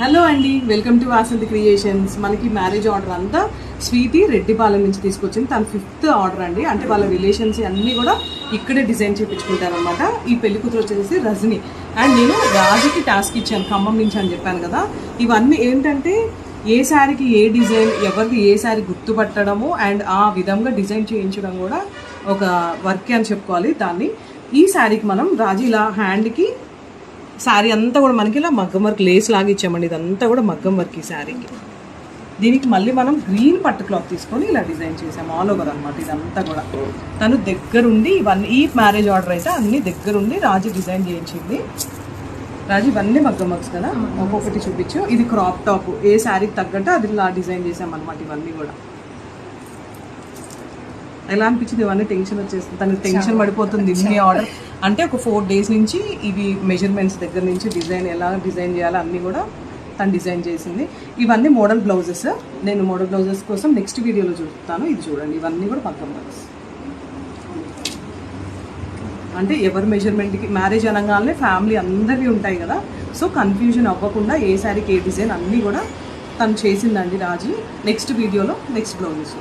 Hello అండి, welcome to Vasanthi creations. మనకి marriage order అంతా స్వీటీ రెడ్డిపాలెం నుంచి తీసుకొచ్చింది. తన 5th ఆర్డర్ అండి. అంటే వాళ్ళ రిలేషన్స్ అన్నీ కూడా ఇక్కడే డిజైన్ చేయించుకుంటారనమాట. ఈ పెళ్లి కూతురు వచ్చేసి రజని అండ్ నేను రాజుకి టాస్క్ ఇచ్చాను ఖమ్మం నుంచి అని చెప్పాను కదా. ఇవన్నీ ఏంటంటే ఏ శారీకి ఏ డిజైన్, ఎవరికి ఏ శారీ గుర్తుపట్టడము అండ్ ఆ విధంగా డిజైన్ చేయించడం కూడా ఒక వర్క్ అని చెప్పుకోవాలి దాన్ని. ఈ శారీకి మనం రాజు ఇలా హ్యాండ్కి శారీ అంతా కూడా మనకి ఇలా మగ్గం వర్క్ లేస్ లాగా ఇచ్చామండి. ఇదంతా కూడా మగ్గం వర్క్ ఈ శారీకి. దీనికి మళ్ళీ మనం గ్రీన్ పట్టు క్లాత్ తీసుకొని ఇలా డిజైన్ చేసాము ఆల్ ఓవర్ అనమాట. ఇదంతా కూడా తను దగ్గరుండి ఇవన్నీ, ఈ మ్యారేజ్ ఆర్డర్ అయితే అన్ని దగ్గరుండి రాజు డిజైన్ చేయించింది. రాజు ఇవన్నీ మగ్గం వర్క్స్ కదా, ఒక్కొక్కటి చూపించు. ఇది క్రాప్ టాప్, ఏ శారీకి తగ్గట్టు అది ఇలా డిజైన్ చేసామన్నమాట. ఇవన్నీ కూడా ఎలా అనిపించింది? ఇవన్నీ టెన్షన్ వచ్చేస్తుంది, తనకి టెన్షన్ పడిపోతుంది. ఇన్ని ఆర్డర్ అంటే ఒక 4 days నుంచి ఇవి మెజర్మెంట్స్ దగ్గర నుంచి డిజైన్ ఎలా డిజైన్ చేయాలో అన్నీ కూడా తను డిజైన్ చేసింది. ఇవన్నీ మోడల్ బ్లౌజెస్. నేను మోడల్ బ్లౌజెస్ కోసం నెక్స్ట్ వీడియోలో చూస్తాను. ఇది చూడండి, ఇవన్నీ కూడా మగ్గం వర్క్స్. అంటే ఎవరి మెజర్మెంట్కి మ్యారేజ్ అనగానే ఫ్యామిలీ అందరివి ఉంటాయి కదా, సో కన్ఫ్యూజన్ అవ్వకుండా ఏ శారీకి ఏ డిజైన్ అన్నీ కూడా తను చేసిందండి రాజీ. నెక్స్ట్ వీడియోలో నెక్స్ట్ బ్లౌజెస్.